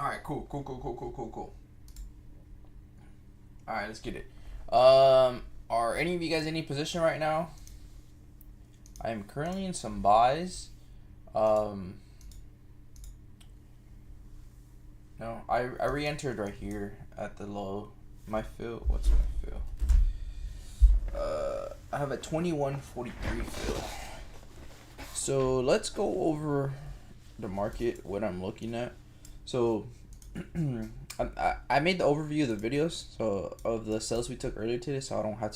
All right, cool. All right, let's get it. Are any of you guys in any position right now? I am currently in some buys. Um, no, I re-entered right here at the low. My fill, what's my fill? I have a 2143 fill. So let's go over the market, what I'm looking at. So I made the overview of the videos so of the sales we took earlier today, so I don't have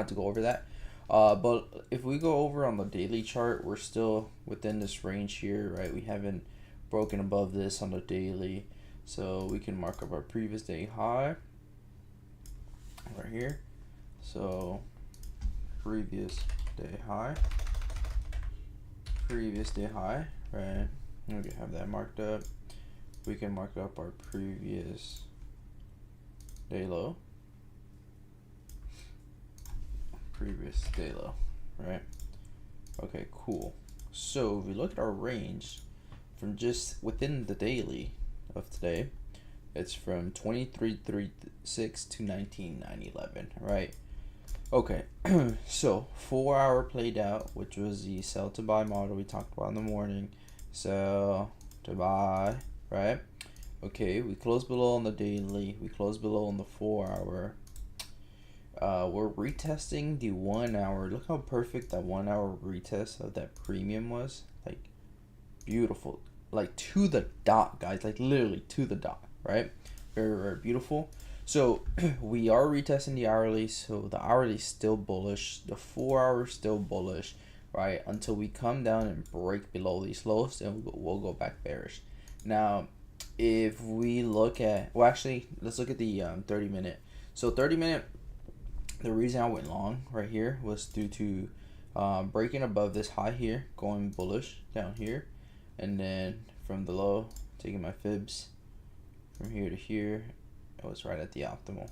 to go over that. But if we go over on the daily chart, we're still within this range here, right? We haven't broken above this on the daily, so we can mark up our previous day high right here. So previous day high, right? We can have that marked up. We can mark up our previous day low, right? Okay, cool. So if we look at our range from just within the daily of today, it's from 2336 to 19911, right? Okay, so 4 hour played out, which was the sell to buy model we talked about in the morning. Sell to buy, right? Okay, we closed below on the daily, we closed below on the 4 hour. We're retesting the 1 hour. Look how perfect that 1 hour retest of that premium was. Like, beautiful. Like, to the dot, guys. Like, literally to the dot, right? Very, very beautiful. So, we are retesting the hourly. So, the hourly is still bullish. The 4 hour is still bullish, right? Until we come down and break below these lows, and we'll go back bearish. Now, if we look at, well, actually, let's look at the 30 minute. So, 30 minute, the reason I went long right here was due to breaking above this high here, going bullish down here, and then from the low, taking my fibs from here to here. It was right at the optimal,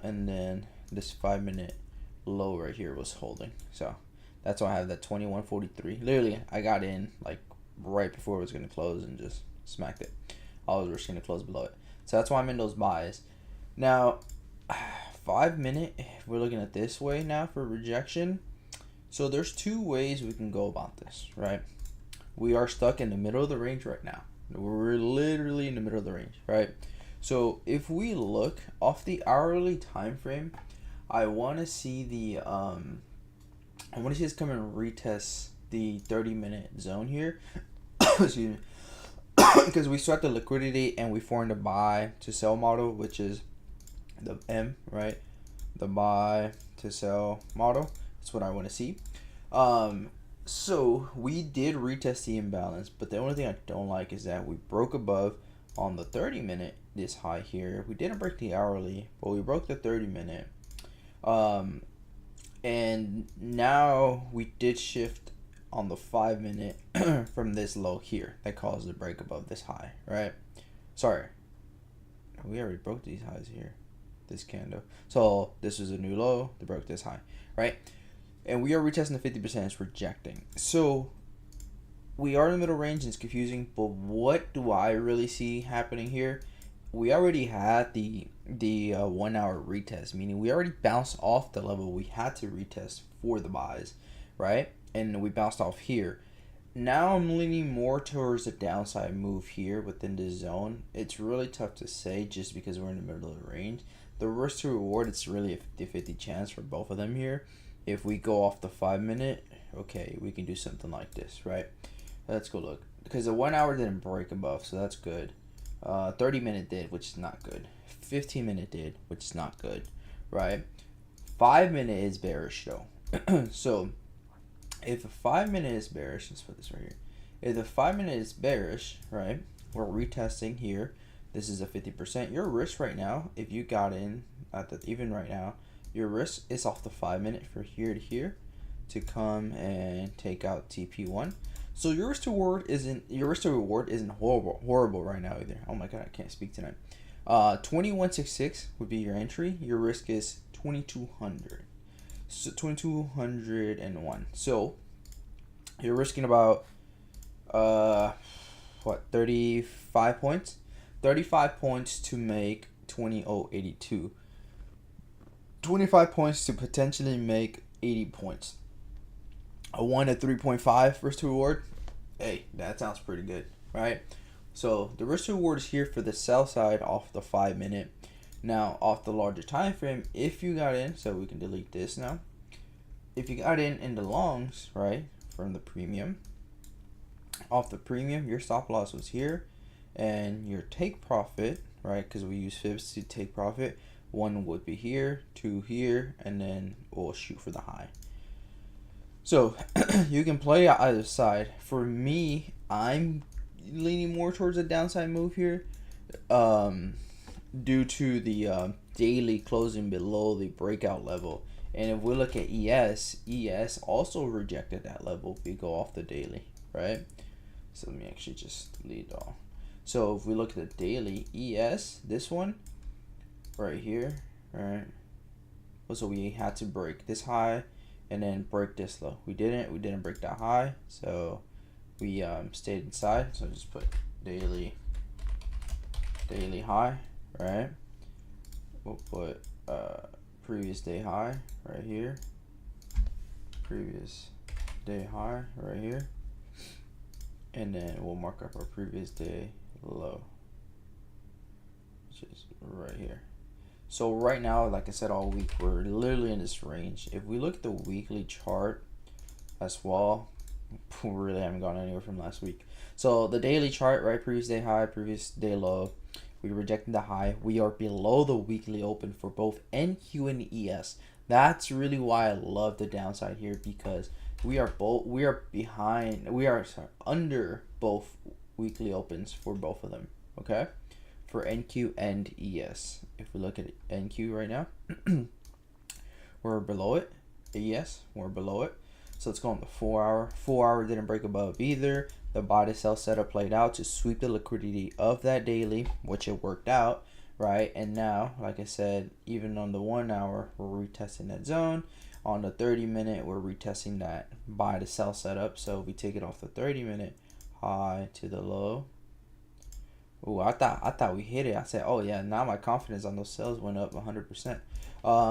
and then this 5 minute low right here was holding. So that's why I have that 2143. Literally, I got in like right before it was gonna close and just smacked it. I was just gonna close below it. So that's why I'm in those buys. Now, 5 minute, we're looking at this way now for rejection. So there's two ways we can go about this, right? We are stuck in the middle of the range right now. We're literally in the middle of the range, right? So if we look off the hourly time frame, I want to see the I want to see us come and retest the 30-minute zone here. Excuse me. Because we start the liquidity and we formed a buy to sell model, which is the M, right? The buy to sell model. That's what I want to see. So we did retest the imbalance, but the only thing I don't like is that we broke above on the 30 minute this high here. We didn't break the hourly, but we broke the 30 minute. And now we did shift on the 5 minute from this low here that caused the break above this high, right? Sorry, we already broke these highs here, this candle. So this is a new low that broke this high, right? And we are retesting the 50%, it's rejecting. So we are in the middle range and it's confusing, but what do I really see happening here? We already had the 1 hour retest, meaning we already bounced off the level we had to retest for the buys, right? And we bounced off here. Now I'm leaning more towards the downside move here within this zone. It's really tough to say just because we're in the middle of the range. The risk to reward, it's really a 50-50 chance for both of them here. If we go off the 5 minute, okay, we can do something like this, right? Let's go look. Because the 1 hour didn't break above, so that's good. 30 minute did, which is not good. 15 minute did, which is not good, right? 5 minute is bearish though. So if the 5 minute is bearish, let's put this right here. If the 5 minute is bearish, right, we're retesting here. This is a 50%. Your risk right now, if you got in at the even right now, your risk is off the 5 minute for here to here to come and take out TP1. So your risk to reward isn't horrible right now either. Oh my god, I can't speak tonight. 2166 would be your entry. Your risk is 2200. So 2201. So you're risking about what, 35 points? 35 points to make 20,082. 25 points to potentially make 80 points. I won at 3.5 risk to reward. Hey, that sounds pretty good, right? So the risk to reward is here for the sell side off the 5 minute. Now off the larger time frame, if you got in, so we can delete this now. If you got in the longs, right, from the premium, off the premium, your stop loss was here, and your take profit, right, because we use fibs to take profit, one would be here, two here, and then we'll shoot for the high. So you can play either side. For me, I'm leaning more towards a downside move here, due to the daily closing below the breakout level. And if we look at ES also rejected that level if we go off the daily, right? So let me actually just delete all. So if we look at the daily ES, this one right here, right? So we had to break this high and then break this low. We didn't break that high, so we stayed inside. So just put daily high, right? We'll put previous day high right here, previous day high right here, and then we'll mark up our previous day low, which is right here. So right now, like I said all week, we're literally in this range. If we look at the weekly chart as well, we really haven't gone anywhere from last week. So the daily chart, right, previous day high, previous day low, we rejected the high. We are below the weekly open for both NQ and ES. That's really why I love the downside here, because we are under both weekly opens for both of them, okay? For NQ and ES. If we look at NQ right now, we're below it. ES, we're below it. So let's go on the 4 hour. 4 hour didn't break above either. The buy to sell setup played out to sweep the liquidity of that daily, which it worked out, right? And now, like I said, even on the 1 hour, we're retesting that zone. On the 30 minute, we're retesting that buy to sell setup. So we take it off the 30 minute high to the low. Ooh, I thought we hit it. I said, oh yeah, now my confidence on those sales went up 100%.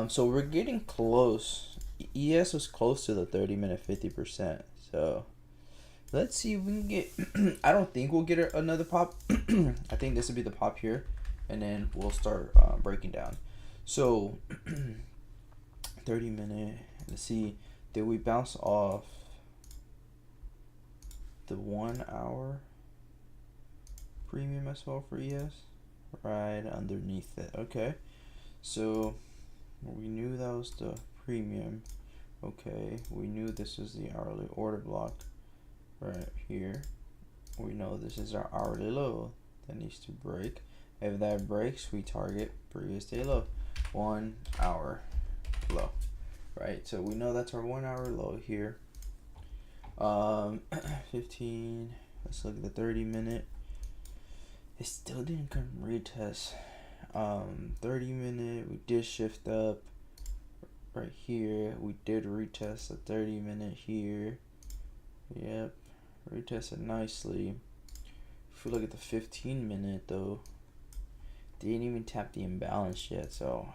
So we're getting close. ES was close to the 30 minute 50%. So let's see if we can get. I don't think we'll get another pop. I think this will be the pop here, and then we'll start breaking down. So 30 minute. Let's see. Did we bounce off the 1 hour premium as well for ES? Right underneath it. Okay. So we knew that was the premium. Okay. We knew this was the hourly order block right here. We know this is our hourly low that needs to break. If that breaks, we target previous day low. 1 hour low. Right, so we know that's our 1 hour low here. 15. Let's look at the 30 minute. It still didn't come retest. 30 minute, we did shift up right here. We did retest the 30 minute here. Yep, retested nicely. If we look at the 15 minute though, didn't even tap the imbalance yet. So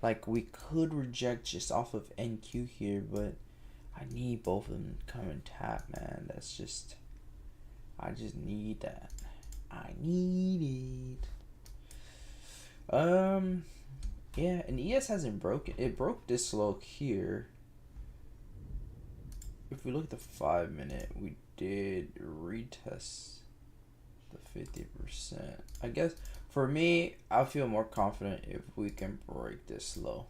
like we could reject just off of NQ here, but I need both of them to come and tap, man. That's just, I just need that. I need it. Yeah, and ES hasn't broken. It broke this low here. If we look at the 5 minute, we did retest the 50%. I guess for me, I feel more confident if we can break this low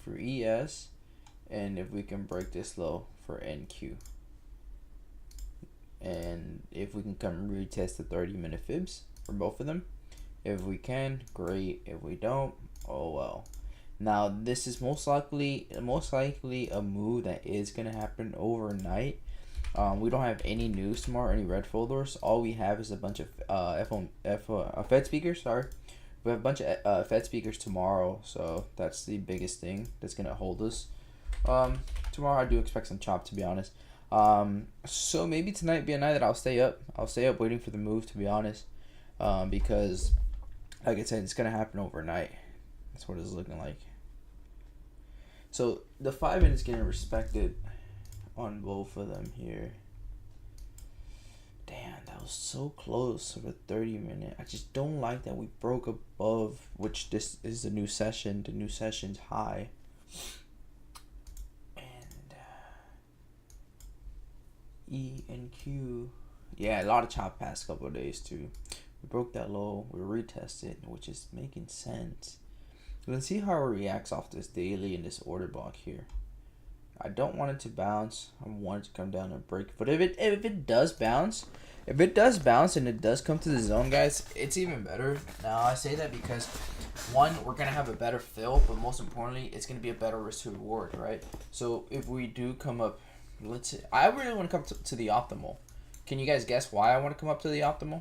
for ES, and if we can break this low for NQ. And if we can come retest the 30 minute fibs for both of them. If we can, great. If we don't, oh well. Now this is most likely a move that is gonna happen overnight. We don't have any news tomorrow, any red folders. All we have is a bunch of Fed speakers. Sorry, we have a bunch of Fed speakers tomorrow, so that's the biggest thing that's gonna hold us. Tomorrow I do expect some chop, to be honest. So maybe tonight be a night that I'll stay up. I'll stay up waiting for the move, to be honest. Because like I said, it's gonna happen overnight. That's what it's looking like. So the 5 minutes getting respected on both of them here. Damn, that was so close to the 30 minute. I just don't like that we broke above, which this is the new session. The new session's high. And E and Q. Yeah, a lot of chop past couple of days too. We broke that low. We retested, which is making sense. Let's see how it reacts off this daily in this order block here. I don't want it to bounce. I want it to come down and break. But if it does bounce, and it does come to the zone, guys, it's even better. Now I say that because one, we're gonna have a better fill, but most importantly, it's gonna be a better risk to reward, right? So if we do come up, let's say I really want to come to the optimal. Can you guys guess why I want to come up to the optimal?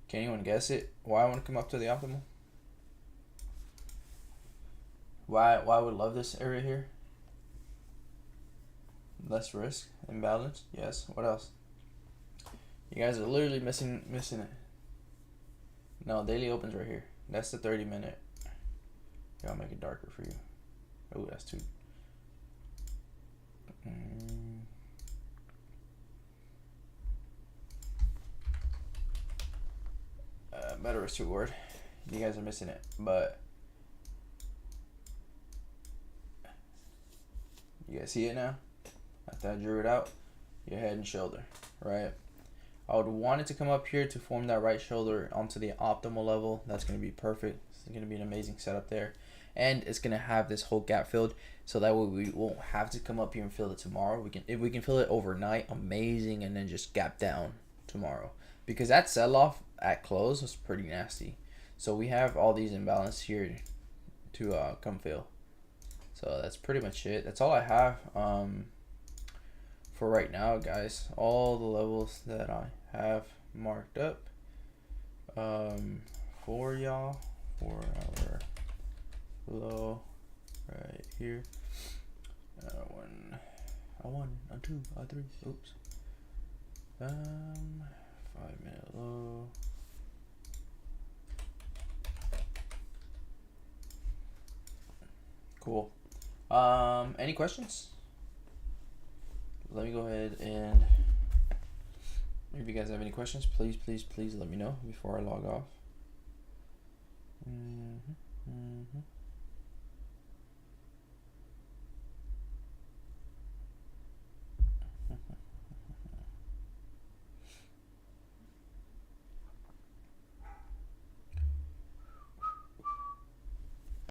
Can anyone guess it? Why I want to come up to the optimal? Why I would love this area here? Less risk, imbalance. Yes. What else? You guys are literally missing it. No, daily opens right here. That's the 30 minute. Here, I'll make it darker for you. Oh, that's too. Better risk to reward. You guys are missing it, but you guys see it now? After I drew it out, your head and shoulder, right? I would want it to come up here to form that right shoulder onto the optimal level. That's going to be perfect. It's going to be an amazing setup there. And it's going to have this whole gap filled, so that way we won't have to come up here and fill it tomorrow. If we can fill it overnight, amazing, and then just gap down tomorrow. Because that sell-off at close was pretty nasty. So we have all these imbalances here to come fill. So that's pretty much it. That's all I have for right now, guys. All the levels that I have marked up for y'all for our low right here. One, a two, a three. Oops. 5 minute low. Cool. Any questions? Let me go ahead and if you guys have any questions, please let me know before I log off.